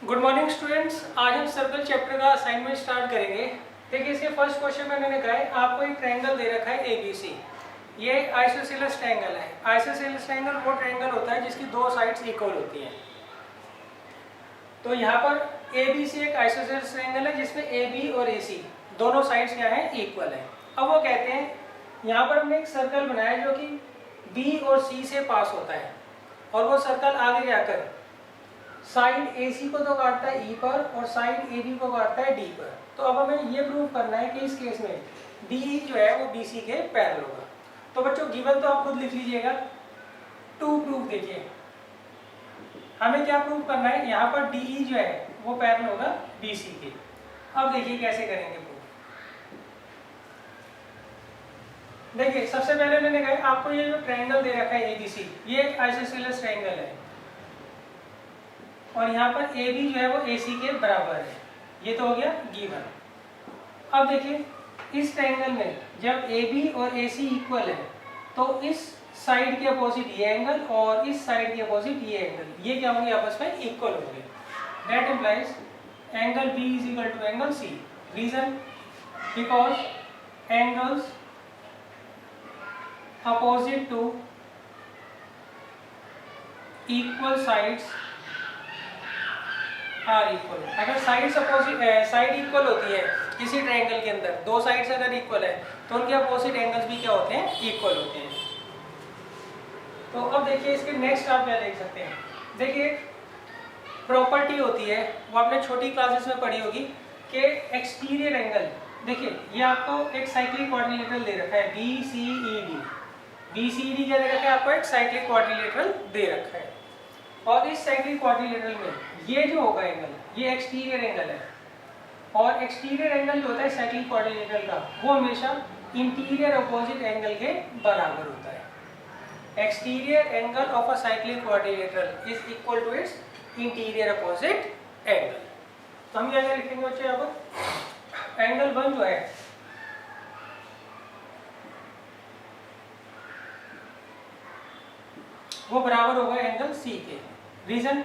Good morning students. आज हम circle chapter का असाइनमेंट स्टार्ट करेंगे। देखिए इसके फर्स्ट क्वेश्चन में मैंने कहा है आपको एक ट्रायंगल दे रखा है ABC। ये आइसोसेलेस ट्रायंगल है। आइसोसेलेस ट्रायंगल वो ट्रायंगल होता है जिसकी दो साइड्स इक्वल होती हैं। तो यहाँ पर ABC एक आइसोसेलेस ट्रायंगल है जिसमें AB और AC दोनों साइड्स क्या है इक्वल है। अब वो कहते हैं यहाँ पर हमने एक सर्कल बनाया जो कि B और C से पास होता है और वो सर्कल आगे जाकर साइड AC को तो काटता है E पर और साइड AB को काटता है D पर। तो अब हमें ये प्रूव करना है कि इस केस में DE जो है वो BC के पैरेलल होगा। तो बच्चों गिवन तो आप खुद लिख लीजिएगा। टू प्रूफ देखिए हमें क्या प्रूव करना है, यहाँ पर DE जो है वो पैरेलल होगा BC के। अब देखिए कैसे करेंगे प्रूफ। देखिए सबसे पहले मैंने कहा आपको ये जो ट्रायंगल दे रखा है ABC, ये एक आइसोसेलेस ट्रायंगल है और यहाँ पर AB जो है वो AC के बराबर है। ये तो हो गया गिवन। अब देखिए इस ट्रायंगल में जब AB और AC इक्वल है तो इस साइड के अपोजिट ये एंगल और इस साइड के अपोजिट ये एंगल, ये क्या होंगे आपस में इक्वल होंगे। That implies angle B is equal to angle C। Reason because angles opposite to equal sides are equal. अगर साइड्स अपोजिट साइड इक्वल होती है किसी ट्रायंगल के अंदर, दो साइड्स अगर इक्वल है तो उनके अपोजिट एंगल्स भी क्या होते हैं इक्वल होते हैं। तो अब देखिए इसके नेक्स्ट आप क्या देख सकते हैं। देखिए प्रॉपर्टी होती है वो आपने छोटी क्लासेस में पढ़ी होगी कि एक्सटीरियर एंगल। देखिए ये आपको एक साइक्लिक क्वाड्रिलेटरल दे रखा है BCED। BCED क्या दे रखा है आपको, एक साइक्लिक क्वाड्रिलेटरल दे रखा है और इस साइक्लिक क्वाड्रिलेटरल में ये जो होगा एंगल ये एक्सटीरियर एंगल है और एक्सटीरियर एंगल जो होता है साइक्लिक क्वाड्रिलेटरल का वो हमेशा इंटीरियर अपोजिट एंगल के बराबर होता है। Exterior angle of a cyclic quadrilateral is equal to its interior opposite angle. तो हम क्या लिखेंगे बच्चे यहाँ पर, एंगल 1 जो है वो बराबर होगा एंगल C के। Reason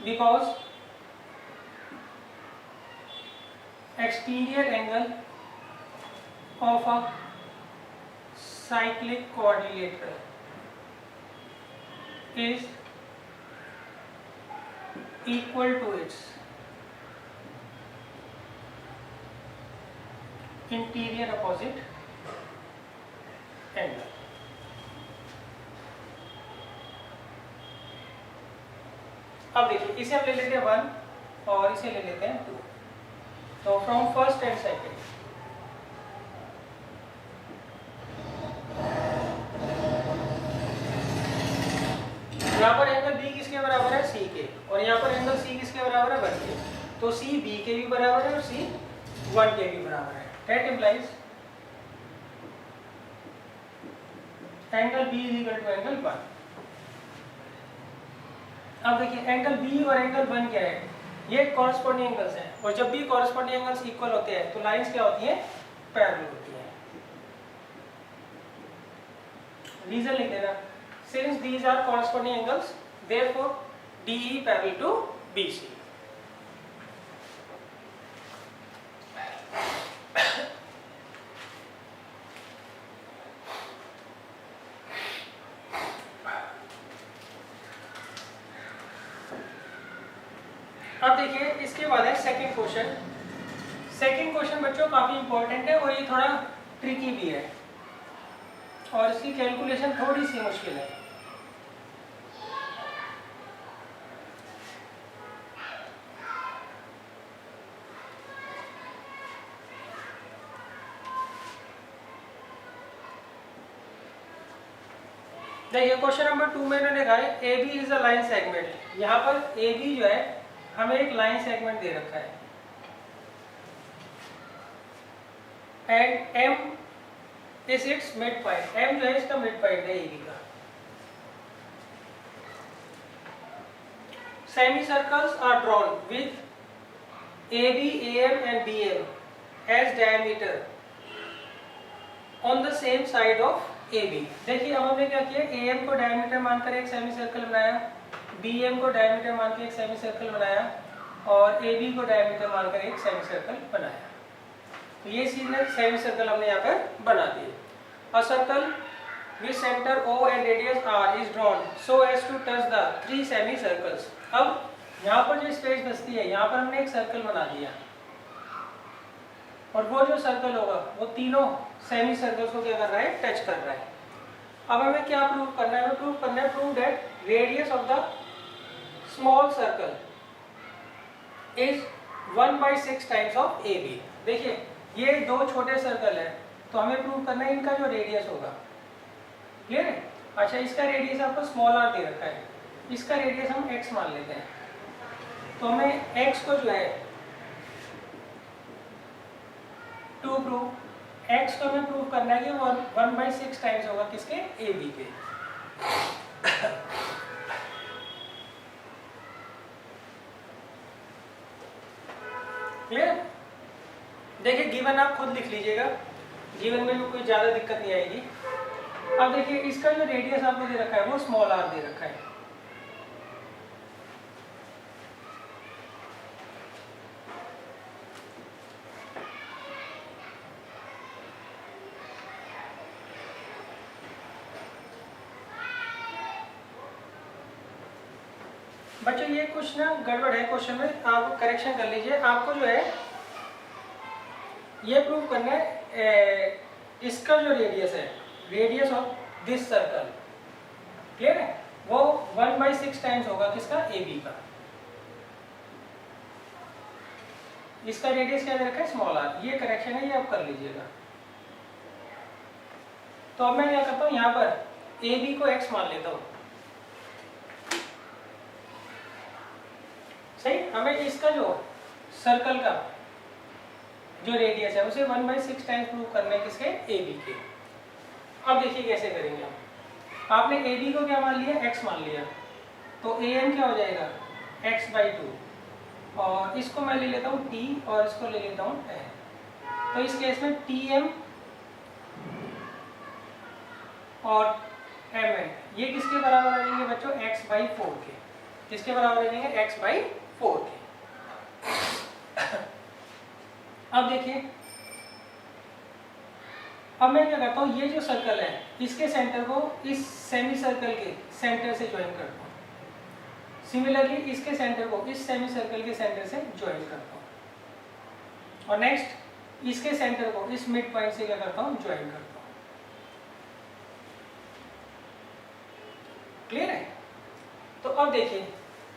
because exterior angle of a cyclic quadrilateral is equal to its interior opposite angle। अब देखिए इसे हम ले लेते हैं 1 और इसे ले लेते हैं 2। तो फ्रॉम फर्स्ट एंड सेकेंड यहाँ पर एंगल B किसके बराबर है C के और यहाँ पर एंगल C किसके बराबर है 1 के। तो C B के भी बराबर है और C 1 के भी बराबर है। That implies angle B is equal to angle 1। अब देखिए एंगल B और एंगल 1 क्या है, ये कॉरस्पॉन्डिंग एंगल्स हैं और जब भी कॉरस्पॉन्डिंग एंगल्स इक्वल होते हैं तो लाइंस क्या होती हैं पैरेलल होती हैं। रीजन लिख देना, since these are corresponding angles therefore DE parallel to BC। अब देखिए इसके बाद है सेकंड क्वेश्चन। सेकंड क्वेश्चन बच्चों काफी इंपॉर्टेंट है और ये थोड़ा ट्रिकी भी है और इसकी कैलकुलेशन थोड़ी सी मुश्किल है। देखिए क्वेश्चन नंबर 2 में इन्होंने कहा है AB is a line segment. यहाँ पर AB जो है हमें एक लाइन सेगमेंट दे रखा है and M is its mid point. M जो है इसका मिड पॉइंट है AB का। Semi circles are drawn with AB, AM and BM as diameter on the same side of AB। देखिए अब हमने क्या किया, AM को डायमीटर मानकर एक सेमी सर्कल बनाया, BM को डायमीटर मान के एक सेमी सर्कल बनाया और ए बी को डायमीटर मानकर एक सेमी सर्कल बनाया। तो ये सेमी सर्कल हमने यहाँ पर बना दिए। A circle with centre O and radius R is drawn so as to touch the 3 semi circles. अब यहाँ पर जो स्पेस बचती है, यहाँ पर हमने एक सर्कल बना दिया और वो जो सर्कल होगा वो तीनों सेमी सर्कल्स को क्या कर रहा है, टच कर रहा है। अब हमें क्या प्रूव करना है, प्रूव करना है prove that radius of the small circle is 1/6 times of A B. देखिए ये दो छोटे सर्कल है, तो हमें प्रूव करना है इनका जो रेडियस होगा। क्लियर है? अच्छा, इसका रेडियस आपको स्मॉल r दे रखा है, इसका रेडियस हम x मान लेते हैं। तो हमें x को जो है टू प्रूव, x को हमें प्रूव करना है कि 1/6 टाइम्स होगा किसके, ए बी के। क्लियर? देखिए गिवन आप खुद लिख लीजिएगा, गिवन में भी कोई ज़्यादा दिक्कत नहीं आएगी। अब देखिए इसका जो रेडियस आपको दे रखा है वो स्मॉल r दे रखा है। बच्चों ये कुछ ना गड़बड़ है क्वेश्चन में, आप करेक्शन कर लीजिए। आपको जो है ये प्रूव करना है इसका जो रेडियस है, radius of this circle, clear है, वो 1/6 टाइम्स होगा किसका, ए बी का। इसका रेडियस क्या दे रखा है, स्मॉल r। ये करेक्शन है, ये आप कर लीजिएगा। तो अब मैं क्या करता हूँ, यहाँ पर ए बी को x मान लेता हूँ। सही, हमें इसका जो सर्कल का जो रेडियस है उसे 1/6 टाइम्स प्रूव करना है किसके, ए बी के। अब देखिए कैसे करेंगे हम। आपने ए बी को क्या मान लिया, x मान लिया, तो ए एम क्या हो जाएगा, x/2, और इसको मैं ले लेता हूँ t और इसको ले लेता हूँ n। तो इस केस में टी एम और एम एन ये किसके बराबर आ जाएंगे बच्चों, x/4 के। किसके बराबर आ जाएंगे, x/4 के। अब देखिए, अब मैं क्या करता हूँ, ये जो सर्कल है इसके सेंटर को इस सेमी सर्कल के सेंटर से ज्वाइन करता हूँ। सिमिलरली इसके सेंटर को इस सेमी सर्कल के सेंटर से ज्वाइन करता हूँ, और नेक्स्ट इसके सेंटर को इस मिड पॉइंट से क्या करता हूँ, ज्वाइन करता हूँ। क्लियर है? तो अब देखिए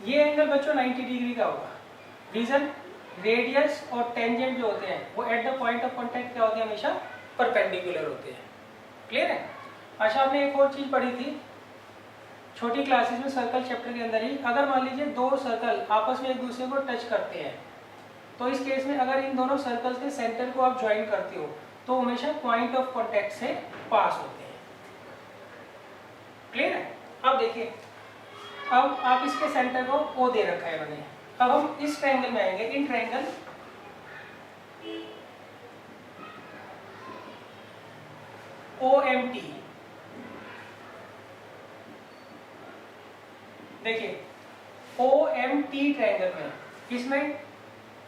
ये एंगल बच्चों 90 डिग्री का होगा। रीजन, रेडियस और टेंजेंट जो होते हैं वो at the point of contact क्या होते हैं, हमेशा परपेंडिकुलर होते हैं। क्लियर है? अच्छा, आपने एक और चीज पढ़ी थी छोटी क्लासेस में सर्कल चैप्टर के अंदर ही, अगर मान लीजिए दो सर्कल आपस में एक दूसरे को टच करते हैं, तो इस केस में अगर इन दोनों सर्कल्स के सेंटर को आप ज्वाइन करते हो तो हमेशा पॉइंट ऑफ कांटेक्ट से पास होते हैं। क्लियर है? अब देखिए, अब आप इसके सेंटर को O दे रखा है मैंने। अब हम इस ट्रायंगल में आएंगे, इन ट्रायंगल OMT। देखिए OMT ट्रायंगल में, इसमें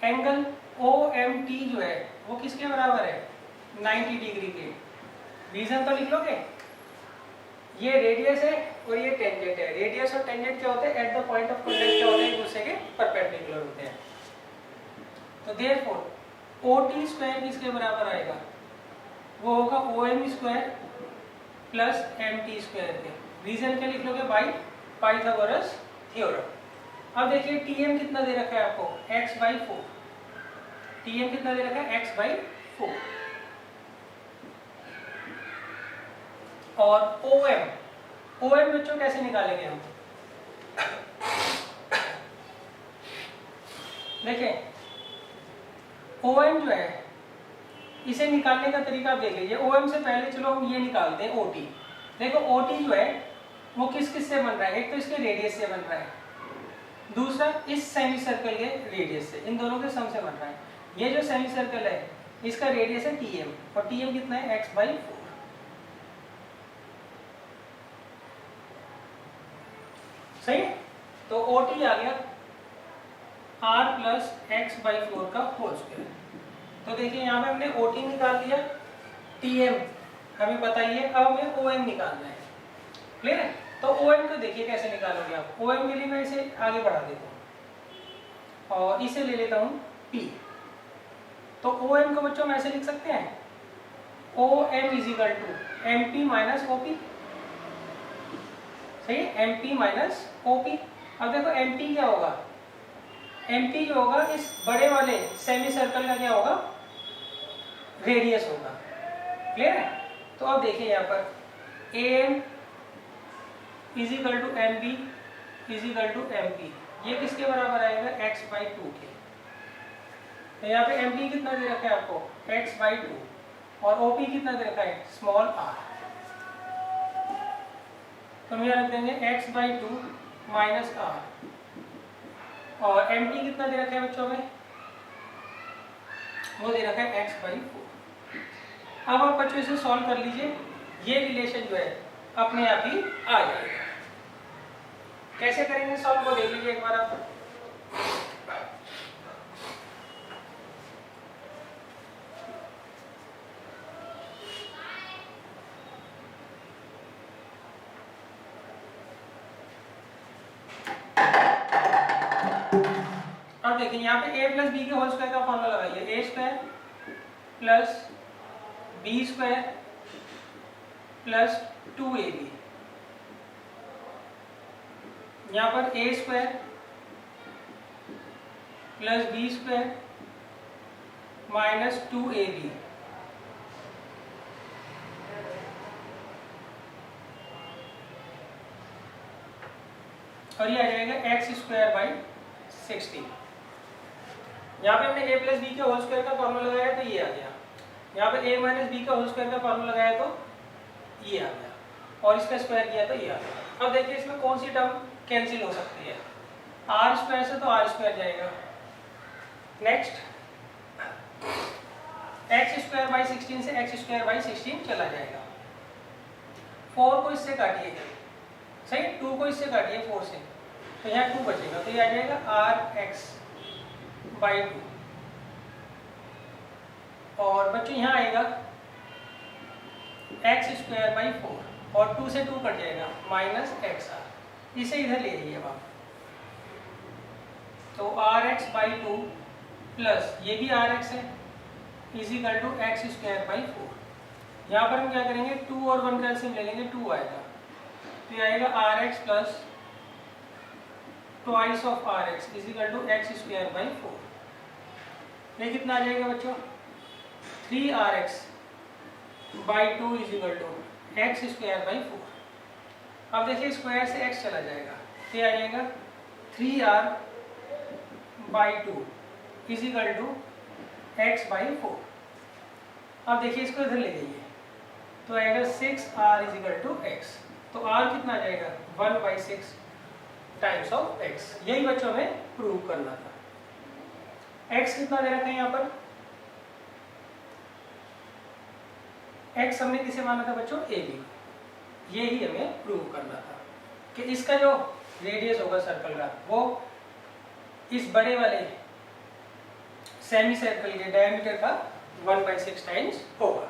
एंगल OMT जो है वो किसके बराबर है, 90 डिग्री के। रीजन तो लिख लोगे, ये रेडियस है और ये टेंजेंट है। रेडियस और टेंजेंट क्या होते हैं, at the point of contact क्या होते हैं, एक दूसरे के परपेंडिकुलर होते हैं। तो देयरफॉर OT स्क्वायर किसके बराबर आएगा, वो होगा OM square plus MT square के। रीजन क्या लिख लोगे, बाई पाइथागोरस थ्योरम। अब देखिए TM कितना दे रखा है आपको, x/4। TM कितना दे रखा है, x/4। और OM बच्चों कैसे निकालेंगे हम, देखिए OM जो है इसे निकालने का तरीका आप देख लीजिए। OM से पहले चलो हम ये निकालते हैं OT। देखो OT जो है वो किस किस से बन रहा है, एक तो इसके रेडियस से बन रहा है, दूसरा इस सेमी सर्कल के रेडियस से, इन दोनों के सम से बन रहा है। ये जो सेमी सर्कल है इसका रेडियस है TM, और TM कितना है, x/4। सही, तो OT आ गया r प्लस एक्स बाई 4 का होल स्क्वायर। तो देखिए यहाँ पे हमने OT निकाल लिया, TM हमें पता ही है, अब हमें OM निकालना है। क्लियर है? तो OM को देखिए कैसे निकालोगे आप। OM के लिए मैं इसे आगे बढ़ा देता हूँ और इसे ले लेता हूँ P। तो OM को बच्चों हम ऐसे लिख सकते हैं, OM is equal to MP minus OP। सही है, MP माइनस OP। अब देखो MP क्या होगा, MP जो होगा इस बड़े वाले सेमी सर्कल का क्या होगा, रेडियस होगा। क्लियर है? तो अब देखिए यहाँ पर AM is equal to MP is equal to MP, ये किसके बराबर आएगा, x बाई 2 के। तो यहाँ पे MP कितना दे रखा है आपको, x बाई 2, और OP कितना दे रखा है, स्मॉल r। तो हम यहाँ रख देंगे x बाई 2 माइनस r, और MP कितना दे रखा है बच्चों में, वो दे रखा है x बाई 4। अब आप बच्चों इसे सॉल्व कर लीजिए, ये रिलेशन जो है अपने आप ही आ जाएगा। कैसे करेंगे सॉल्व, वो देख लीजिए एक बार आप। अब देखिए यहाँ पे a प्लस बी के होल स्क्वायर का फॉर्मूला लगाइए, a square plus b square plus 2ab। यहाँ पर a square plus b square minus 2ab, और ये आ जाएगा एक्स स्क्वायर बाई 60। यहाँ पे हमने a प्लस बी के होल स्क्वायर का फॉर्मूला लगाया तो ये आ गया, यहाँ पे a माइनस बी का होल स्क्वायर का फॉर्मूला लगाया तो ये आ गया, और इसका स्क्वायर किया तो ये आ गया। अब देखिए इसमें कौन सी टर्म कैंसिल हो सकती है, आर स्क्वायर से तो आर स्क्वायर जाएगा। नेक्स्ट एक्स स्क्वायर बाई 16 से एक्स स्क्वायर बाई 16 चला जाएगा। 4 को इससे काटिए, सही, 2 को इससे काटिए 4 से, तो यहाँ 2 बचेगा, तो ये आ जाएगा आर एक्स बाई 2। और बच्चों यहाँ आएगा एक्स स्क्वायर बाई 4, और 2 से 2 कट जाएगा, माइनस एक्स आर। इसे इधर ले लीजिए आप, तो आर एक्स बाई 2 प्लस ये भी आर एक्स है is equal to x square by 4। यहाँ पर हम क्या करेंगे, 2 और 1 का एलसीएम ले लेंगे, 2 आएगा, तो ये आएगा r x plus twice of r x is equal to x square by 4। ये कितना आ जाएगा बच्चों, 3rx by 2 is equal to x square by 4। अब देखिए स्क्वायर से x चला जाएगा, तो ये आ जाएगा 3r by 2 is equal to x by 4। अब देखिए इसको इधर ले जाइए, तो आएगा 6r is equal to x. तो r कितना आ जाएगा, 1 बाई 6 टाइम्स ऑफ x। यही बच्चों में प्रूव करना था। x कितना दे रखा है यहाँ पर, x हमने किसे माना था बच्चों, AB। ये ही हमें प्रूव करना था कि इसका जो रेडियस होगा सर्कल का, वो इस बड़े वाले सेमी सर्कल के डायमीटर का 1/6 टाइम्स होगा।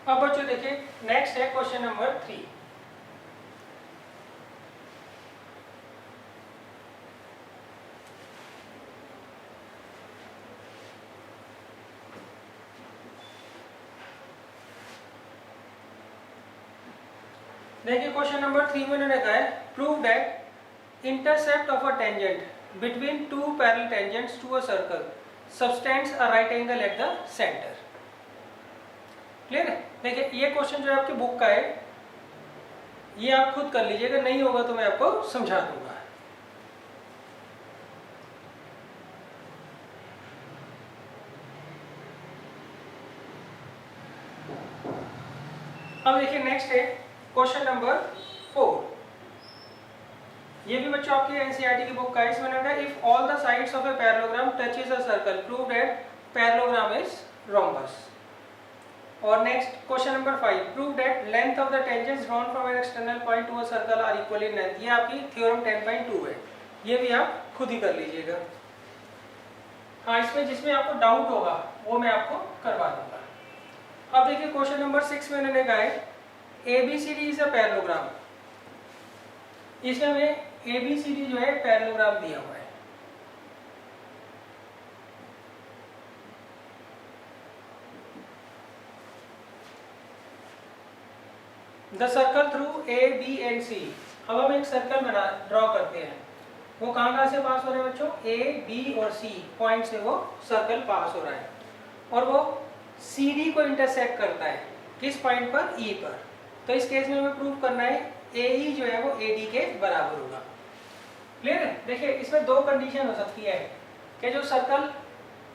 अब बच्चों देखिए नेक्स्ट है क्वेश्चन नंबर 3। देखिए क्वेश्चन नंबर 3 में उन्होंने कहा है, prove that intercept of a tangent between two parallel tangents to a circle subtends a right angle at the centre. Clear है? देखिए ये क्वेश्चन जो है आपकी बुक का है, ये आप खुद कर लीजिए, अगर नहीं होगा तो मैं आपको समझा दूंगा। अब देखिए नेक्स्ट है क्वेश्चन नंबर 4। ये भी बच्चों आपकी एनसीईआरटी की बुक का है। इसमें लिखा है if all the sides of a parallelogram touches a circle prove that parallelogram is rhombus. और next question number 5 prove that length of the tangents drawn from an external point to a circle are equal in length. ये आपकी theorem 10.2 है, ये भी आप खुद ही कर लीजिएगा। हाँ, इसमें जिसमें आपको डाउट होगा वो मैं आपको करवा दूंगा। अब देखिए क्वेश्चन नंबर 6 में उन्होंने कहा है ABCD इज अ पैरेललोग्राम। इसमें हमें ABCD जो है पैरेललोग्राम दिया हुआ है। The circle through A, B and C। अब हम एक सर्कल बना ड्रॉ करते हैं। वो कहाँ से पास हो रहा है बच्चों? A, B और C पॉइंट से वो सर्कल पास हो रहा है और वो CD को इंटरसेक्ट करता है किस पॉइंट पर? E पर। तो इस केस में हमें प्रूव करना है AE जो है वो AD के बराबर होगा। क्लियर है? देखिए इसमें दो कंडीशन हो सकती है कि जो सर्कल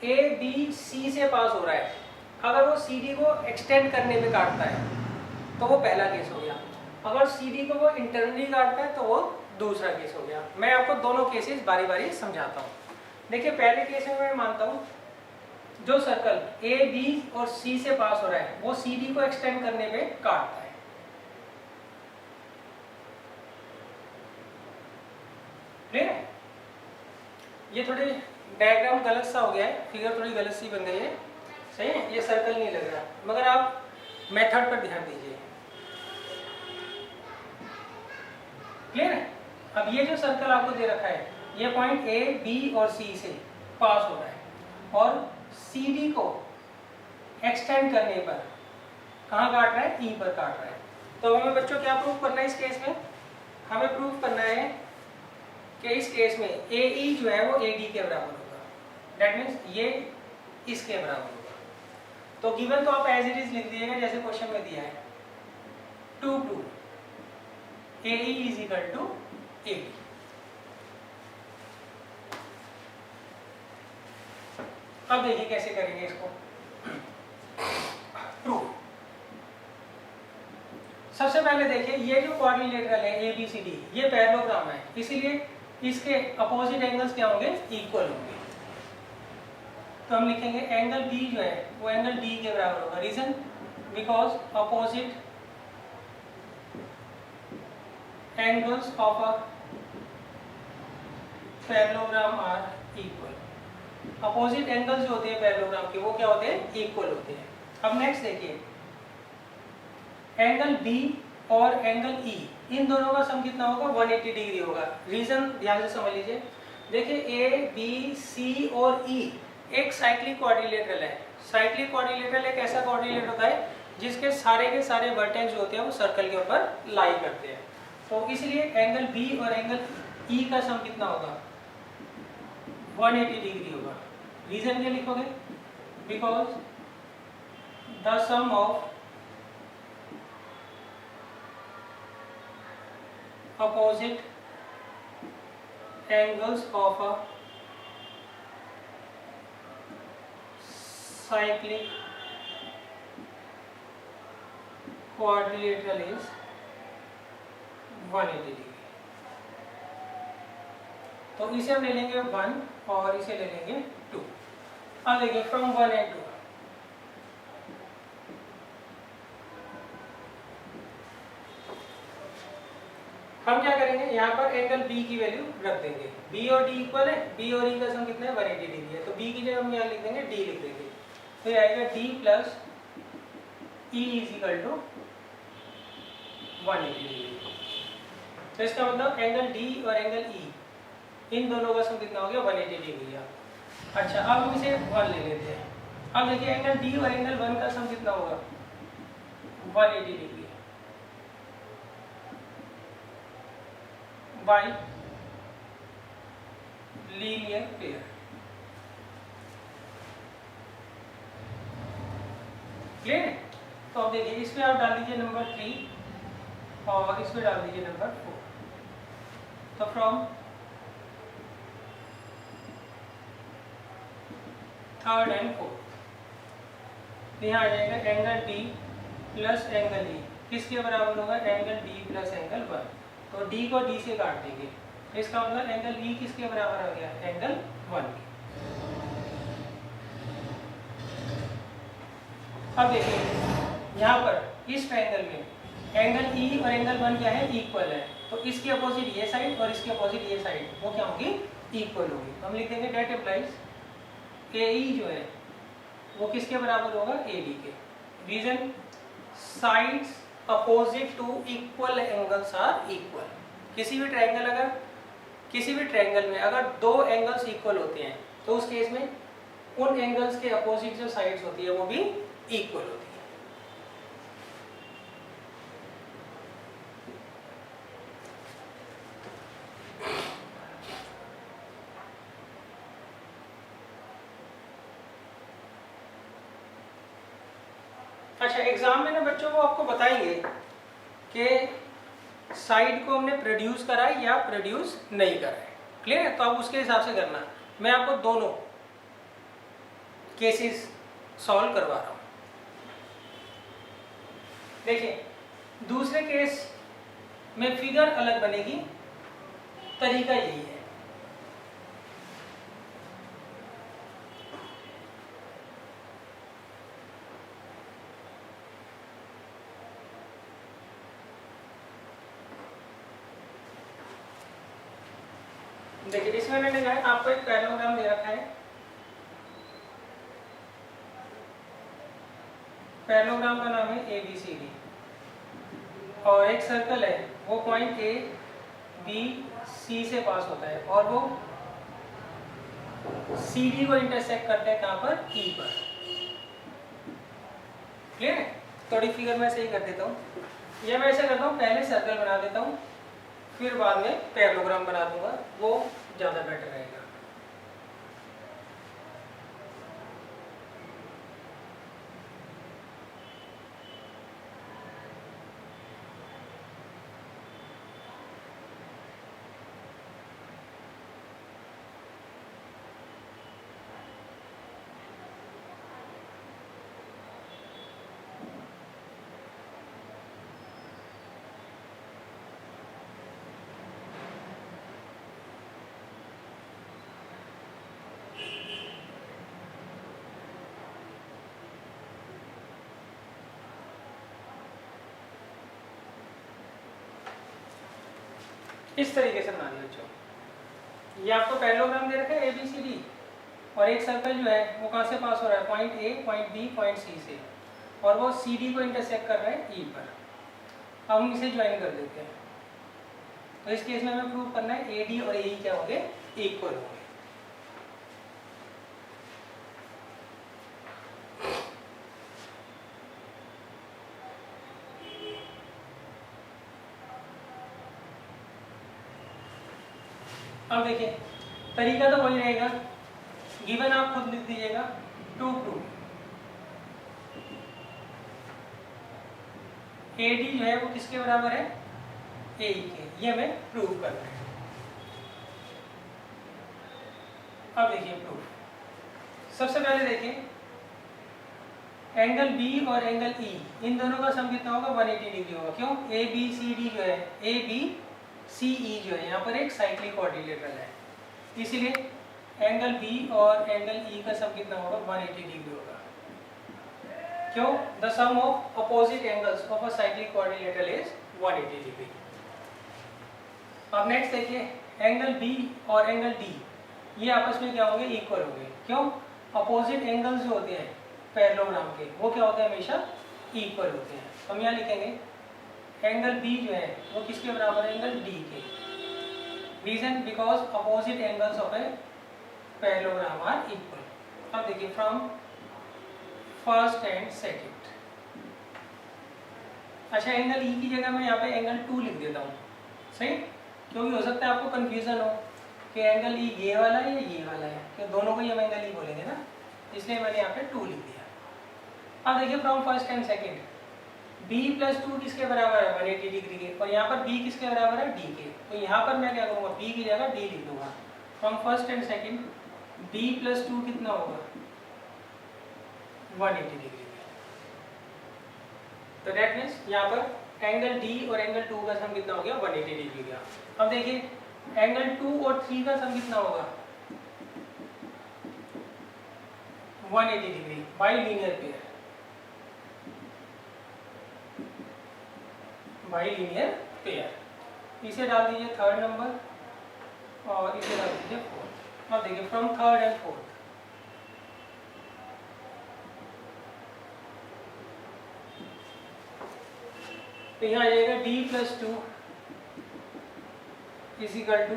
ABC से पास हो रहा है, अगर वो CD को एक्सटेंड करने में काटता है तो वो पहला केस हो गया। अगर CD को वो इंटरनली काटता है तो वो दूसरा केस हो गया। मैं आपको दोनों केसेस बारी बारी समझाता हूँ। देखिए पहले केस में मैं मानता हूँ जो सर्कल A, B और C से पास हो रहा है वो CD को एक्सटेंड करने में काटता है। क्लियर है? ये थोड़ी डायग्राम गलत सा हो गया है, फिगर थोड़ी गलत सी बन गई है, सही है? ये सर्कल नहीं लग रहा, मगर आप मेथड पर ध्यान दीजिए। क्लियर है? अब ये जो सर्कल आपको दे रखा है ये पॉइंट A, B और C से पास हो रहा है और CD को एक्सटेंड करने पर कहाँ काट रहा है? E पर काट रहा है। तो हमें बच्चों क्या प्रूफ करना है इस केस में? हमें प्रूफ करना है कि इस केस में AE जो है वो AD के बराबर होगा। दैट मीन्स ये इसके बराबर होगा। तो गिवन तो आप एज इट इज लिख दीजिएगा जैसे क्वेश्चन में दिया है, to AE is equal to AD। अब देखिए कैसे करेंगे इसको प्रूफ। सबसे पहले देखिए ये जो क्वाड्रिलेटरल है ABCD ये पैरेललोग्राम है, इसीलिए इसके अपोजिट एंगल्स क्या होंगे? इक्वल होंगे। तो हम लिखेंगे एंगल B जो है वो एंगल D के बराबर होगा। Reason? Because opposite angles of a parallelogram are equal. Opposite angles जो होते हैं पैरेललोग्राम के वो क्या होते हैं? इक्वल होते हैं। अब नेक्स्ट देखिए एंगल B और एंगल E इन दोनों का सम कितना होगा? 180 डिग्री होगा। रीजन ध्यान से समझ लीजिए। देखिए A, B, C और E एक साइक्लिक क्वाड्रिलेटरल है। साइक्लिक क्वाड्रिलेटरल एक ऐसा क्वाड्रिलेटरल होता है जिसके सारे के सारे वर्टेक्स जो होते हैं वो सर्कल के ऊपर लाई करते हैं। तो इसलिए एंगल B और एंगल E का सम कितना होगा? 180 डिग्री होगा। रीजन क्या लिखोगे? Because the sum of opposite angles of a cyclic quadrilateral is 180 degree. तो इसे हम ले लेंगे 1 और इसे ले लेंगे 2। अब देखिए फ्रॉम 1 एंड 2 हम क्या करेंगे? यहाँ पर एंगल B की वैल्यू रख देंगे। B और D इक्वल है, B और E का सम कितना है? 180 डिग्री है। तो B की जगह हम यहाँ लिख देंगे D लिख देंगे। तो ये आएगा D plus E is equal to 180 degree. तो इसका मतलब एंगल D और एंगल E इन दोनों का सम कितना हो गया? 180 डिग्री। अच्छा अब हम इसे 1 ले लेते हैं। अब देखिए एंगल D और एंगल 1 का सम कितना होगा? 180 degree by linear pair. Clear है? तो अब देखिए इसमें आप डाल दीजिए नंबर 3 और इसमें डाल दीजिए नंबर 4। तो फ्रॉम थर्ड एंड फोर्थ यहाँ आ जाएगा angle D plus angle E किसके बराबर होगा, एंगल डी प्लस एंगल 1। तो डी को डी से काट देंगे, इसका मतलब एंगल ई किसके बराबर आ गया, एंगल 1 के। अब देखिए यहाँ पर इस ट्रायंगल में एंगल ई और एंगल 1 क्या है, इक्वल है। तो इसके अपोजिट ये साइड और इसके अपोजिट ये साइड वो क्या होगी, इक्वल होगी। तो हम लिख देंगे डेट एप्लाइज ए ई जो है वो किसके बराबर होगा, ए डी के। Reason sides opposite to equal angles are equal. किसी भी ट्रायंगल में अगर दो एंगल्स इक्वल होते हैं तो उस केस में उन एंगल्स के अपोजिट जो साइड्स होती है वो भी इक्वल होती है। अच्छा, एग्जाम में ना बच्चों को आपको बताएंगे कि साइड को हमने प्रोड्यूस करा है या प्रोड्यूस नहीं करा है। क्लियर है? तो आप उसके हिसाब से करना। मैं आपको दोनों केसेस सॉल्व करवा रहा हूं। देखिए दूसरे केस में फिगर अलग बनेगी, तरीका यही है। देखिए इसमें मैंने कहा है आपको एक पैरेललोग्राम दे रखा है। पैरेललोग्राम का नाम है ABCD और एक सर्कल है वो पॉइंट A B C से पास होता है और वो CD को इंटरसेक्ट करता है कहाँ पर, E पर। क्लियर है? थोड़ी फिगर मैं सही कर देता हूँ। या मैं ऐसा करता हूँ, पहले सर्कल बना देता हूँ फिर बाद में पैरेललोग्राम बना दूंगा, वो ज़्यादा बेटर रहेगा। इस तरीके से बना दिया बच्चों। ये आपको पैरेललोग्राम दे रखा है ABCD और एक सर्कल जो है वो कहाँ से पास हो रहा है, point A, point B, point C से, और वो CD को इंटरसेक्ट कर रहा है E पर। अब हम इसे ज्वाइन कर देते हैं। तो इस केस में हमें प्रूव करना है AD और AE क्या होंगे, इक्वल होंगे। अब देखिए तरीका तो वही रहेगा, गिवन आप खुद लिख दीजिएगा टू प्रूव AD जो है वो किसके बराबर है, AE के। ये हमें प्रूव करना है। अब देखिए प्रूफ। सबसे पहले देखिए एंगल B और एंगल E इन दोनों का सम कितना होगा, 180 डिग्री होगा। क्यों, ABCD जो है, ABCE जो है यहाँ पर एक साइक्लिक क्वाड्रिलेटरल है, इसीलिए एंगल B और एंगल E का सम कितना होगा, 180 डिग्री होगा। क्यों, the sum of opposite angles of a cyclic quadrilateral is 180 degree. अब नेक्स्ट देखिए एंगल B और एंगल D ये आपस में क्या होंगे, इक्वल होंगे। क्यों, अपोजिट एंगल्स जो होते हैं पैरेललोग्राम के वो क्या होते हैं, हमेशा इक्वल होते हैं। हम यहाँ लिखेंगे एंगल B जो है वो किसके बराबर है, एंगल D के। Reason because opposite angles of a parallelogram are equal. अब देखिए फ्रॉम फर्स्ट एंड सेकंड। अच्छा एंगल E की जगह मैं यहाँ पे एंगल 2 लिख देता हूँ, सही, क्योंकि हो सकता है आपको कंफ्यूजन हो कि एंगल E ये वाला है या ये वाला है, कि दोनों को ही हम एंगल E बोलेंगे ना, इसलिए मैंने यहाँ पे 2 लिख दिया। अब देखिए from first and second, b plus 2 किसके बराबर है 180 डिग्री के, और यहाँ पर b किसके बराबर है d के। तो यहाँ पर मैं क्या करूँगा b की जगह d लिख दूंगा। From first and second b plus 2 कितना होगा 180 डिग्री। तो दैट मीन्स यहाँ पर एंगल d और एंगल 2 का सम कितना हो गया 180 डिग्री का। अब देखिए एंगल 2 और 3 का सम कितना होगा 180 degree by linear pair, by linear pair. इसे डाल दीजिए थर्ड नंबर और इसे डाल दीजिए फोर्थ। अब देखिए फ्रॉम थर्ड एंड फोर्थ तो यहाँ आ जाएगा d plus 2 is equal to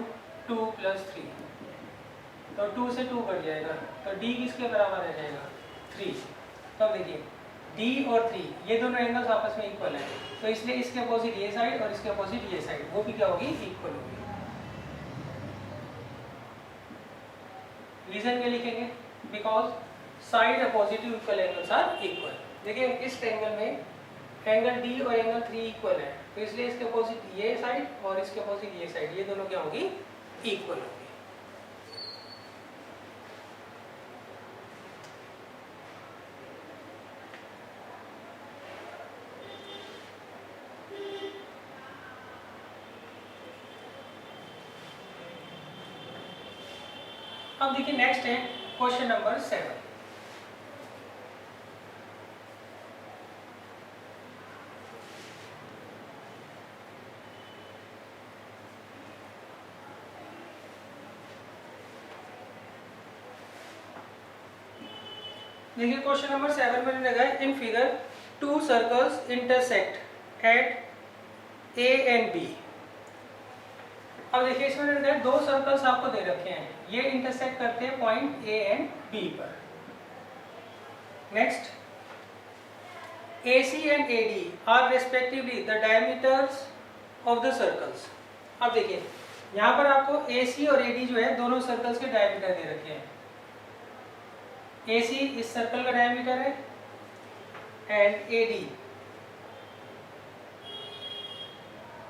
2 plus 3। तो 2 से 2 कट जाएगा तो d किसके बराबर आ जाएगा 3। तो देखिए d और 3 ये दोनों एंगल्स आपस में इक्वल हैं, तो इसलिए इसके अपोजिट ये साइड और इसके अपोजिट ये साइड वो भी क्या होगी इक्वल होगी। रीजन क्या लिखेंगे because side opposite equal angles are equal. देखिए इस ट्रायंगल में एंगल d और एंगल 3 इक्वल है, तो इसलिए इसके अपोजिट ये साइड और इसके अपोजिट ये साइड ये दोनों क्या होगी इक्वल होगी। अब देखिए नेक्स्ट है क्वेश्चन नंबर 7। देखिए क्वेश्चन नंबर 7 में लगा है in figure 2 circles intersect at A and B. अब देखिए इसमें लगा है 2 सर्कल्स आपको दे रखे हैं, ये इंटरसेक्ट करते हैं पॉइंट ए एंड बी पर। Next AC and AD are respectively the diameters of the circles. अब देखिए यहाँ पर आपको AC और AD जो है दोनों सर्कल्स के डायमीटर दे रखे हैं। AC इस सर्कल का डायमीटर है एंड AD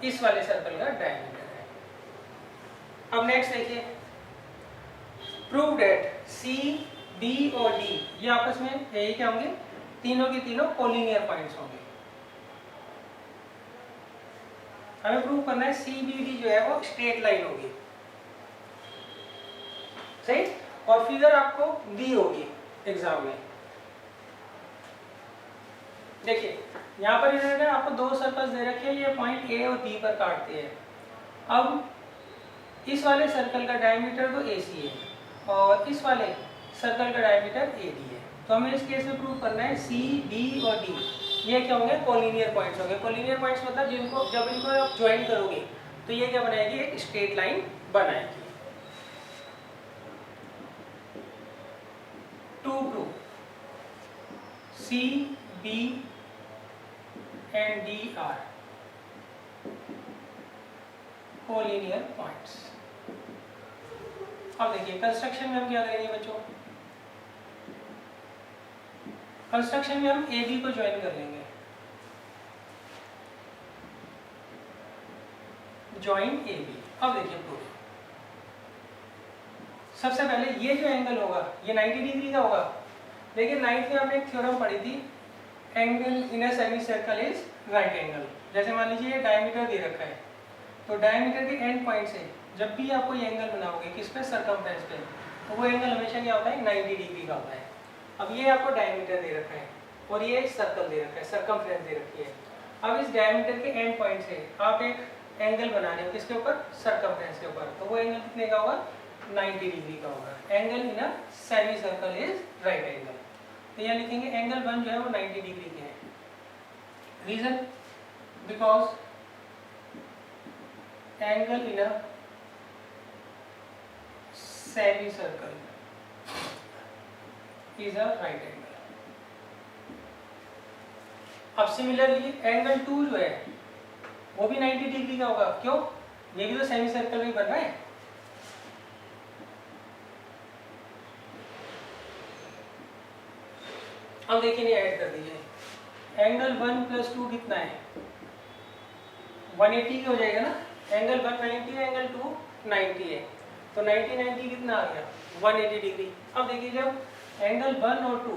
इस वाले सर्कल का डायमीटर है। अब नेक्स्ट देखिए प्रूव दैट C, B और D ये आपस में यही क्या होंगे तीनों के तीनों कोलिनियर पॉइंट्स होंगे। हमें प्रूव करना है CBD जो है वो स्ट्रेट लाइन होगी, सही। और फिगर आपको दी होगी एग्जाम में। देखिए यहाँ पर इन्होंने आपको 2 सर्कल्स दे रखे हैं, ये पॉइंट A और B पर काटते हैं। अब इस वाले सर्कल का डायमीटर तो AC है और इस वाले सर्कल का डायमीटर AD है। तो हमें इस केस में प्रूव करना है C, B और D ये क्या होंगे कोलिनियर पॉइंट्स होंगे। कोलिनियर पॉइंट्स मतलब जिनको जब इनको आप ज्वाइन करोगे तो ये क्या बनाएगी एक स्ट्रेट लाइन बनाएगी। To prove C, B and D are collinear points. अब देखिए कंस्ट्रक्शन में हम क्या करेंगे बच्चों, कंस्ट्रक्शन में हम AB को ज्वाइन कर लेंगे। Join AB। अब देखिए प्रूफ, सबसे पहले ये जो एंगल होगा ये 90 डिग्री का होगा। देखिए 9th में हमने एक थ्योरम पढ़ी थी angle in a semi circle is right angle. जैसे मान लीजिए ये डायमीटर दे रखा है, तो डायमीटर के एंड पॉइंट से जब भी आप कोई एंगल बनाओगे किस पे सर्कमफ्रेंस पे, तो वो एंगल हमेशा क्या होता है 90 डिग्री का होता है। अब ये आपको डायमीटर दे रखा है और ये सर्कल दे रखा है, सर्कमफ्रेंस दे रखी है। अब इस डायमीटर के एंड पॉइंट से आप एक एंगल बना रहे हो किसके ऊपर सर्कमफ्रेंस के ऊपर, तो वो एंगल कितने का होगा 90 डिग्री का होगा। Angle in a semi circle is right angle. तो यहाँ लिखेंगे एंगल 1 जो है वो 90 डिग्री के है। Reason because angle in a semi circle is a right angle. अब सिमिलरली एंगल 2 जो है वो भी 90 डिग्री का होगा। क्यों, ये भी तो सेमी सर्कल में बन रहा है। अब देखिए नहीं ऐड कर दीजिए एंगल 1 प्लस 2 कितना है 180 हो जाएगा ना। एंगल 1 90 है, एंगल 2 90 है, तो 90 90 कितना आ गया 180 डिग्री। अब देखिए जब एंगल 1 और 2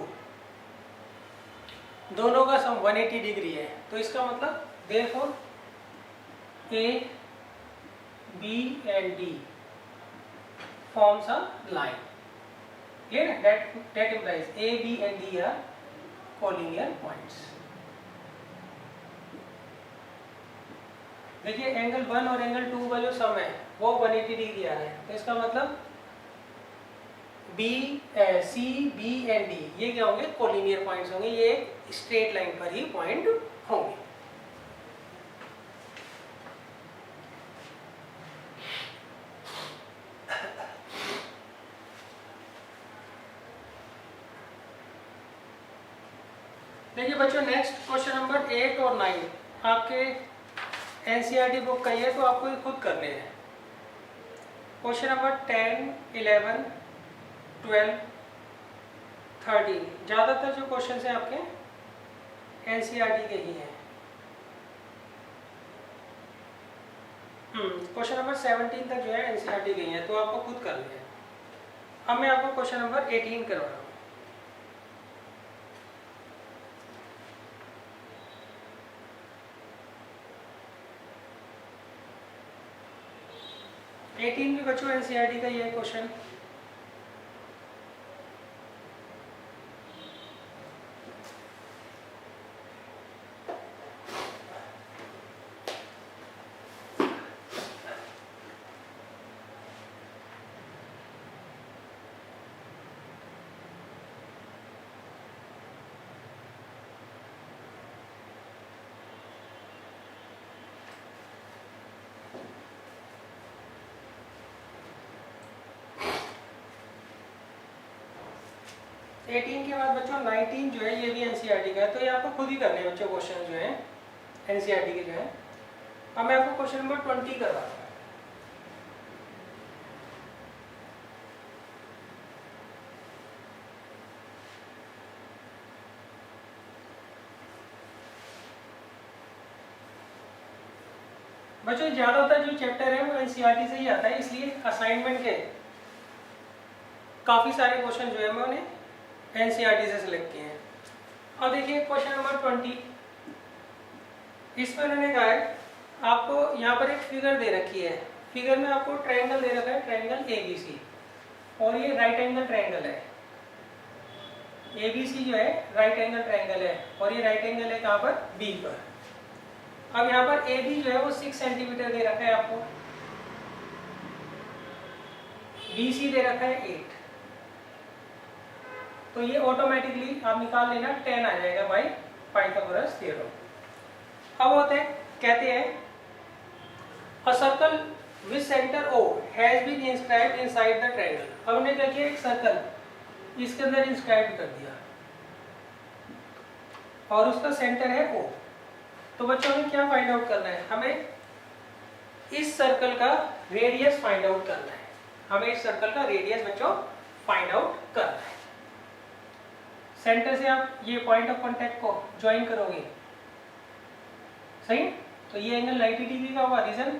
दोनों का सम 180 डिग्री है तो इसका मतलब therefore A B and D forms a line. Clear है? That implies A B and D are collinear points. देखिए एंगल 1 और एंगल 2 का जो सम है वो 180 डिग्री आ रहा है, तो इसका मतलब सी बी एंड डी ये क्या होंगे कोलिनियर पॉइंट्स होंगे, ये एक स्ट्रेट लाइन पर ही पॉइंट होंगे। देखिए बच्चों नेक्स्ट क्वेश्चन नंबर 8 और 9 आपके एनसीईआरटी बुक का ही है, तो आपको ये खुद करने हैं। क्वेश्चन नंबर 10, 11, 12, 13 ज़्यादातर जो क्वेश्चन हैं आपके एनसीईआरटी के ही हैं। क्वेश्चन नंबर 17 तक जो है एनसीईआरटी के ही हैं, तो आपको खुद करने हैं। अब मैं आपको क्वेश्चन नंबर 18 करवा रहा हूँ। एटीन भी बच्चों एनसीईआरटी का ये है क्वेश्चन। एटीन के बाद बच्चों 19 जो है ये भी एनसीईआरटी का है, तो ये आपको खुद ही करने हैं बच्चों क्वेश्चन जो है एनसीईआरटी के जो है। अब मैं आपको क्वेश्चन नंबर 20 करवा रहा हूँ। बच्चों ज़्यादातर जो चैप्टर है वो एनसीईआरटी से ही आता है, इसलिए असाइनमेंट के काफ़ी सारे क्वेश्चन जो है मैं उन्हें एनसीईआरटी से सिलेक्ट किए हैं। अब देखिए क्वेश्चन नंबर 20, इसमें उन्होंने कहा है आपको यहाँ पर एक फिगर दे रखी है, फिगर में आपको ट्रायंगल दे रखा है, ट्रायंगल एबीसी, और ये राइट एंगल ट्रायंगल है। एबीसी जो है राइट एंगल ट्रायंगल है, और ये राइट एंगल है कहाँ पर बी पर। अब यहाँ पर ए बी जो है वो 6 सेंटीमीटर दे रखा है आपको, बी सी दे रखा है 8, तो ये ऑटोमेटिकली आप निकाल लेना 10 आ जाएगा बाई पाइथागोरस थ्योरम। अब होते हैं कहते हैं a circle with centre O has been inscribed inside the triangle. अब हमने क्या किया, एक सर्कल इसके अंदर इंस्क्राइब कर दिया और उसका सेंटर है ओ। तो बच्चों हमें क्या फाइंड आउट करना है, हमें इस सर्कल का रेडियस फाइंड आउट करना है। हमें इस सर्कल का रेडियस बच्चों फाइंड आउट करना है। सेंटर से आप ये पॉइंट ऑफ कांटेक्ट को ज्वाइन करोगे, सही, तो ये एंगल 90 डिग्री का होगा। रीजन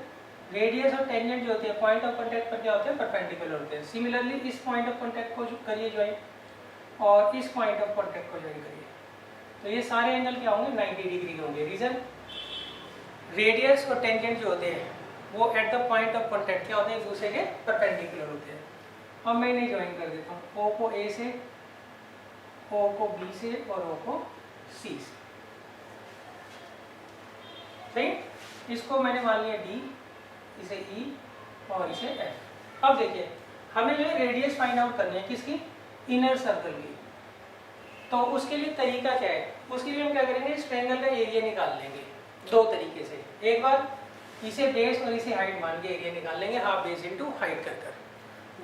रेडियस और टेंजेंट जो होते हैं पॉइंट ऑफ कांटेक्ट पर क्या होते हैं, परपेंडिकुलर होते हैं। सिमिलरली इस पॉइंट ऑफ कांटेक्ट को करिए ज्वाइन, और इस पॉइंट ऑफ कांटेक्ट को ज्वाइन करिए, तो ये सारे एंगल क्या होंगे 90 डिग्री के होंगे। रीजन रेडियस और टेंजेंट जो होते हैं वो at the point of contact क्या होते हैं, एक दूसरे के परपेंडिकुलर होते हैं। अब मैं इन्हें ज्वाइन कर देता हूँ, ओ को ए से, ओ को बी से, और ओ को सी से, सही। इसको मैंने मान लिया डी, इसे ई और इसे एफ। अब देखिए हमें जो है रेडियस फाइंड आउट करनी है किसकी, इनर सर्कल की। तो उसके लिए तरीका क्या है, उसके लिए हम क्या करेंगे, इस ट्रायंगल का एरिया निकाल लेंगे दो तरीके से। एक बार इसे बेस और इसे हाइट मान के एरिया निकाल लेंगे, हाफ बेस इंटू हाइट कर कर।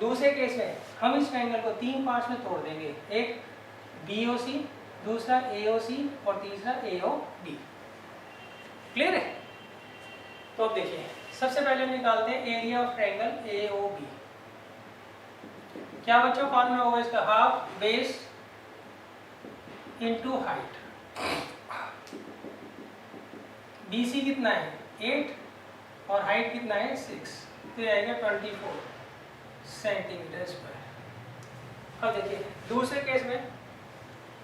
दूसरे केस में हम इस ट्रायंगल को 3 पार्ट्स में तोड़ देंगे, एक BOC, दूसरा AOC और तीसरा AOB। क्लियर है? तो अब देखिए सबसे पहले हम निकालते हैं एरिया ऑफ ट्रायंगल AOB। क्या बच्चों फॉर्मूला होगा इसका, half base into height. B C कितना है 8 और हाइट कितना है 6, तो ये आएगा 24 सेंटीमीटर स्क्वायर। अब देखिए दूसरे केस में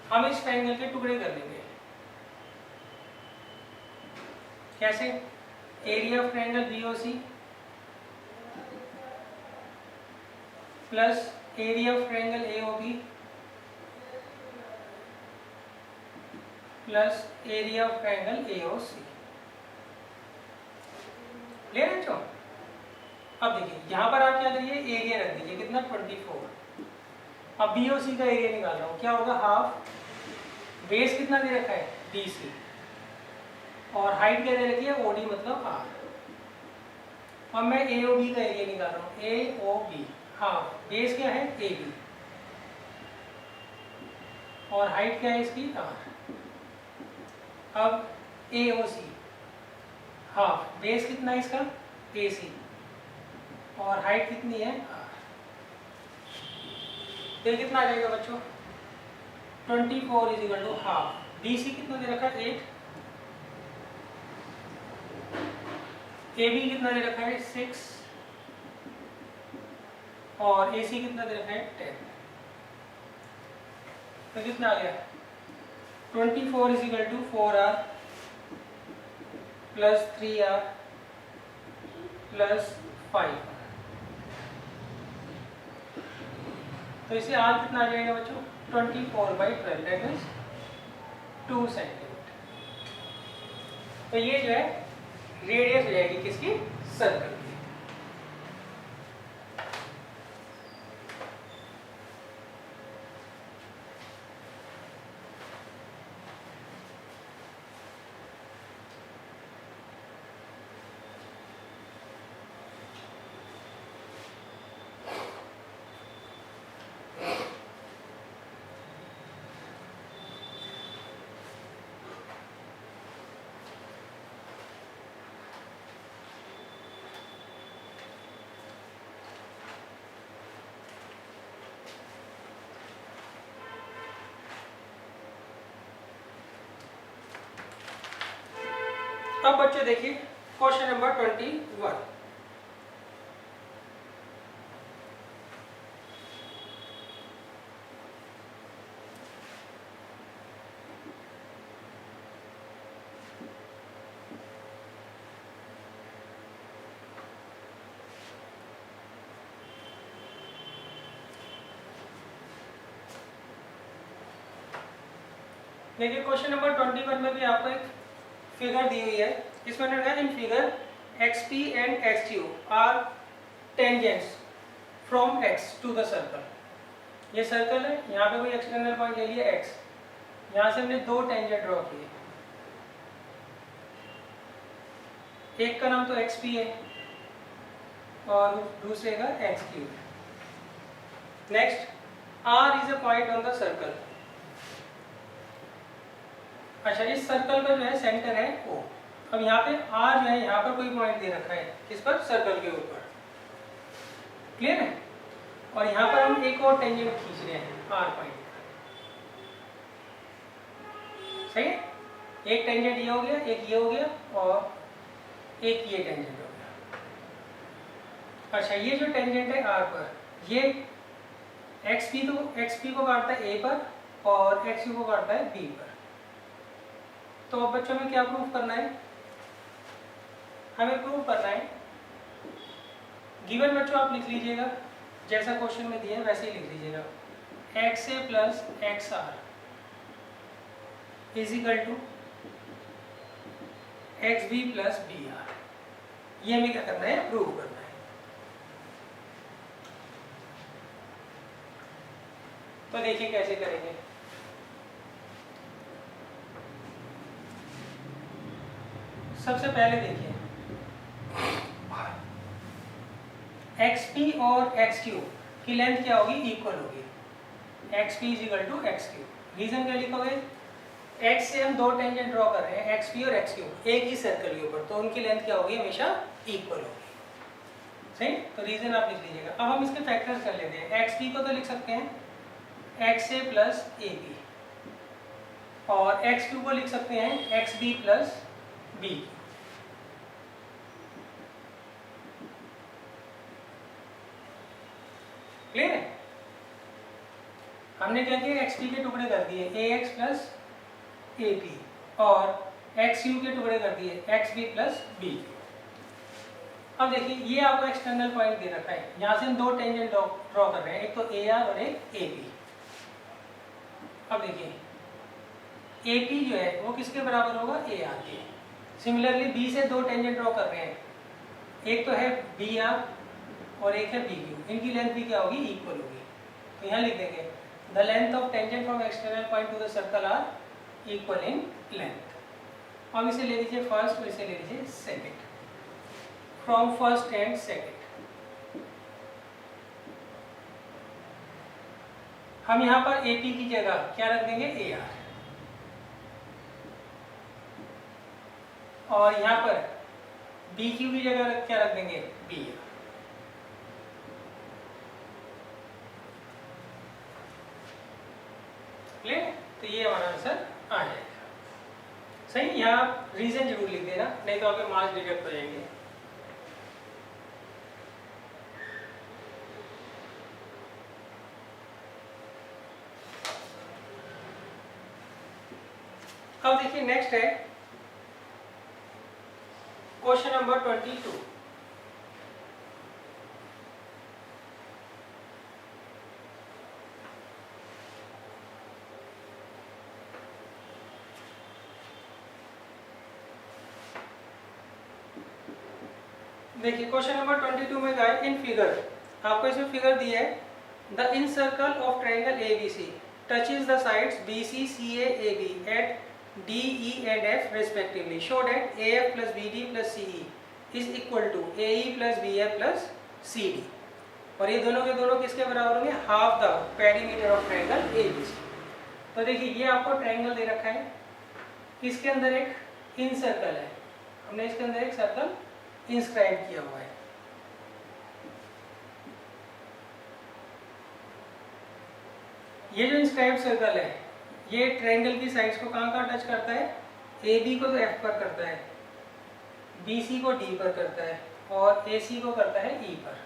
हम इस ट्रायंगल के टुकड़े कर लेंगे। कैसे? Area of triangle BOC plus area of triangle AOB plus area of triangle AOC। ले रहे हो? अब देखिए यहाँ पर आप क्या करिए, एरिया रख दीजिए कितना 24। अब BOC का एरिया निकाल रहा हूँ, क्या होगा हाफ, बेस कितना दे रखा है BC और हाइट क्या दे रखी है OD मतलब R। अब मैं AOB का एरिया निकाल रहा हूँ, AOB हाफ, बेस क्या है AB और हाइट क्या है इसकी R। अब AOC हाफ, बेस कितना है इसका AC और हाइट कितनी है R। तो कितना आ जाएगा बच्चों 24 is equal to half, BC कितना दे रखा है 8, AB कितना दे रखा है 6 और AC कितना दे रखा है 10। तो कितना आ गया 24 is equal to 4R plus 3R plus 5। तो इसे R कितना आ जाएगा बच्चों 24/12 दैट मीन्स 2 सेंटीमीटर। तो ये जो है रेडियस हो जाएगी किसकी, सर्कल की। अब बच्चे देखिए क्वेश्चन नंबर 21। देखिए क्वेश्चन नंबर 21 में भी आपको एक फिगर दी हुई है। इसमें है in figure XP and XQ are tangents from X to the circle. ये सर्कल है, यहाँ पे कोई एक्सटर्नल पॉइंट ले लिया X, यहाँ से हमने दो टेंजेंट ड्रॉ किए, एक का नाम तो XP है और दूसरे का XQ है। Next R is a point on the circle. अच्छा इस सर्कल का जो है सेंटर है O। अब यहाँ पे R जो है यहाँ पर कोई पॉइंट दे रखा है, किस पर, सर्कल के ऊपर, क्लियर है। और यहाँ पर हम एक और टेंजेंट खींच रहे हैं R पॉइंट, सही है। एक टेंजेंट ये हो गया, एक ये हो गया और एक ये टेंजेंट हो गया। अच्छा ये जो टेंजेंट है R पर, ये XP को काटता है A पर और XQ को काटता है B पर। तो अब बच्चों में क्या प्रूफ करना है, हमें प्रूफ करना है, गिवन बच्चों आप लिख लीजिएगा जैसा क्वेश्चन में दिया है वैसे ही लिख लीजिएगा, XA plus XR is equal to XB plus BR। ये हमें क्या करना है, प्रूव करना है। तो देखिए कैसे करेंगे। सबसे पहले देखिए XP और XQ की लेंथ क्या होगी, इक्वल होगी। XP is equal to XQ। Reason क्या लिखोगे, X से हम दो टेंजेंट ड्रॉ कर रहे हैं, XP और XQ, एक ही सर्कल के ऊपर, तो उनकी लेंथ क्या होगी, हमेशा इक्वल होगी, सही। तो रीजन आप लिख लीजिएगा। अब हम इसके फैक्टर्स कर लेते हैं। XP को तो लिख सकते हैं XA प्लस AB और XQ को लिख सकते हैं XB प्लस बी। क्लियर है? हमने क्या किया, एक्स टी के टुकड़े कर दिए ए एक्स प्लस ए पी और एक्स यू के टुकड़े कर दिए एक्स बी प्लस बी। अब देखिए ये आपको एक्सटर्नल पॉइंट दे रखा है, यहाँ से हम दो टेंजेंट ड्रॉ कर रहे हैं, एक तो ए आर और एक ए पी। अब देखिए ए पी जो है वो किसके बराबर होगा, ए आर के। सिमिलरली बी से दो टेंजेंट ड्रॉ कर रहे हैं, एक तो है बी आर और एक है बी क्यू, इनकी लेंथ भी क्या होगी, इक्वल होगी। तो यहाँ लिख देंगे the length of tangent from external point to the circle are equal in length. अब इसे ले लीजिए फर्स्ट और इसे ले लीजिए second, from first and second. हम यहाँ पर ए पी की जगह क्या रख देंगे, ए आर, और यहाँ पर बी क्यू की जगह क्या रख देंगे, बी आर। क्लियर? तो ये हमारा आंसर आ जाएगा। सही, यहाँ रीजन जरूर लिख देना, नहीं तो आपके मार्क्स रिजेक्ट हो जाएंगे। अब देखिए नेक्स्ट है क्वेश्चन नंबर 22। देखिए क्वेश्चन नंबर 22 में क्या है, इन फिगर, आपको इसमें फिगर दिया है, the in circle of triangle ABC touches the sides BC, CA, AB at D, E and F respectively. Show that AF plus BD plus CE is equal to AE plus BF plus CD. और ये दोनों के दोनों किसके बराबर होंगे, half the perimeter of triangle ABC। तो देखिए ये आपको ट्रायंगल दे रखा है, इसके अंदर एक इन सर्कल है, हमने इसके अंदर एक सर्कल इंस्क्राइब किया हुआ है। ये जो इंस्क्राइब सर्कल है ये ट्रायंगल की साइड्स को कहाँ टच करता है, ए बी को तो एफ पर करता है, बी सी को डी पर करता है और ए सी को करता है ई पर।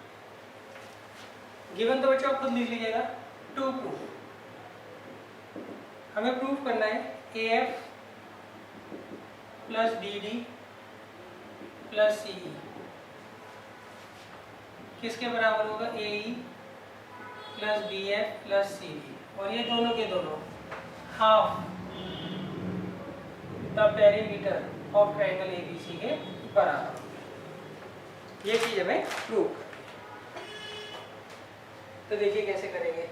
गिवन तो बच्चों आप खुद लिख लीजिएगा। टू प्रूफ, हमें प्रूफ करना है A F plus B D plus C E किसके बराबर होगा, A E plus B F plus C D, और ये दोनों के दोनों half the perimeter of triangle ABC के बराबर। ये चीज हमें प्रूव करनी है। तो देखिए कैसे करेंगे।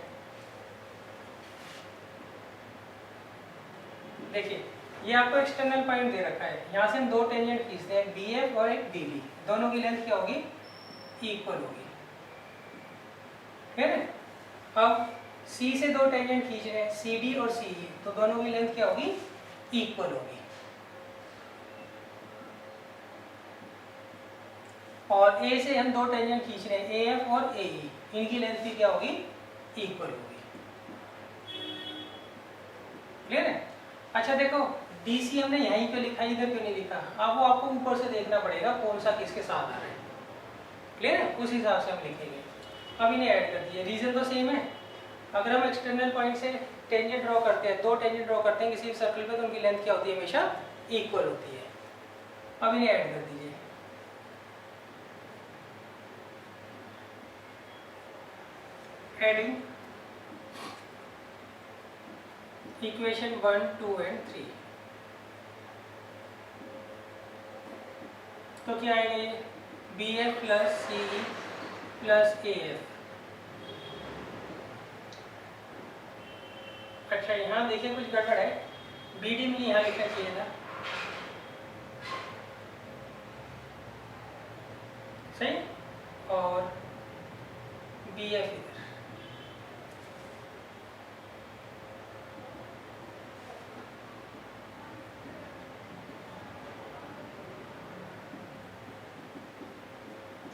देखिए ये आपको एक्सटर्नल पॉइंट दे रखा है, यहाँ से हम दो टेंजेंट खींचते हैं, BF और एक BD, दोनों की लेंथ क्या होगी, इक्वल होगी। है ना? अब C से दो टेंजेंट खींच रहे हैं, CD और CE, तो दोनों की लेंथ क्या होगी, इक्वल होगी। और A से हम दो टेंजेंट खींच रहे हैं, AF और AE, इनकी लेंथ भी क्या होगी, इक्वल होगी। क्लियर है? अच्छा देखो DC हमने यहीं पे लिखा, इधर क्यों नहीं लिखा, अब वो आपको ऊपर से देखना पड़ेगा कौन सा किसके साथ आ रहा है। क्लियर है? उस हिसाब से हम लिखेंगे। अब इन्हें ऐड कर दिए, रीजन तो सेम है। अगर हम एक्सटर्नल पॉइंट से टेंजेंट ड्रॉ करते हैं, दो टेंजेंट ड्रॉ करते हैं किसी सर्कल पे, तो उनकी लेंथ क्या होती है, हमेशा इक्वल होती है। अब इन्हें ऐड कर दीजिए। एडिंग इक्वेशन 1, 2 एंड 3, तो क्या आएगा ये, BF plus CE plus AF। अच्छा यहाँ देखिए कुछ गड़बड़ है, BD में यहाँ लिखना चाहिए था, सही, और BF इधर।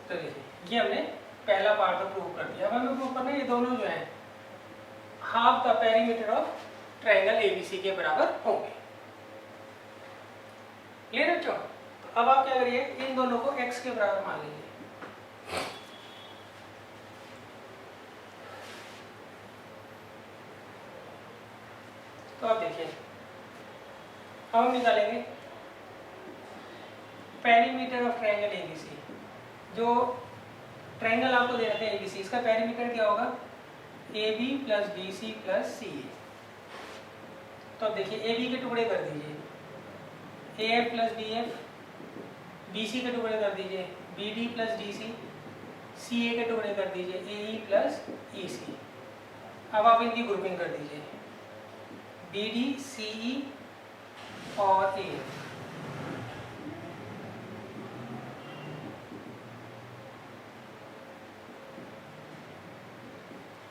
तो देखिए ये हमने पहला पार्ट तो प्रूव कर दिया। अब हमें प्रूव करना है ये दोनों जो हैं half the perimeter of triangle ABC के बराबर होंगे। क्लियर बच्चों? तो अब आप क्या करिए, इन दोनों को x के बराबर मान लीजिए। तो आप देखिए, अब हम निकालेंगे पेरीमीटर ऑफ ट्रायंगल एबीसी। जो ट्रायंगल आपको दे रखे हैं एबीसी, इसका पेरीमीटर क्या होगा, AB plus BC plus CA। तो अब देखिए AB के टुकड़े कर दीजिए, AF प्लस BF, BC के टुकड़े कर दीजिए BD प्लस DC, CA के टुकड़े कर दीजिए AE प्लस EC। अब आप इनकी ग्रुपिंग कर दीजिए, BD, CE और AF।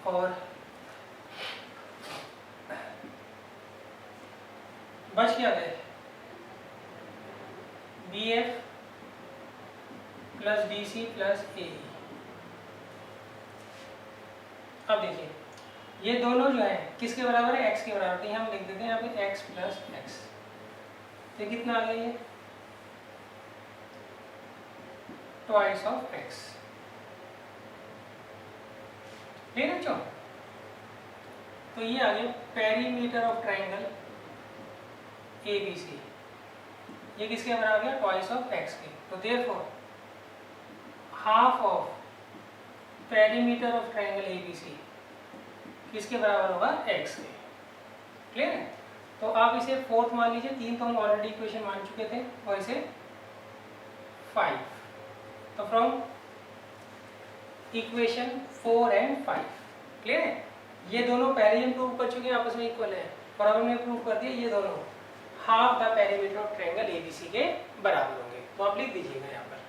और बच क्या गए, BF plus BC plus AE। अब देखिए ये दोनों जो है किसके बराबर है, x के बराबर। तो हम लिख देते हैं यहाँ पे x प्लस एक्स। तो कितना आ गया ये, ट्वाइस ऑफ x। ठीक है बच्चों? तो ये आ गया पेरीमीटर ऑफ ट्रायंगल ABC। ये किसके बराबर आ गया, ट्वाइस ऑफ x के। तो therefore half of perimeter of triangle ABC किसके बराबर होगा, x के। क्लियर है? तो आप इसे फोर्थ मान लीजिए, 3 तो हम ऑलरेडी इक्वेशन मान चुके थे, और इसे 5। तो फ्रॉम इक्वेशन 4 एंड 5, क्लियर है? ये दोनों पहले ही प्रूव कर चुके हैं, आपस में इक्वल है, और अब हमने प्रूव कर दिया ये दोनों half the perimeter of triangle ABC के बराबर होंगे। तो आप लिख दीजिएगा यहाँ पर।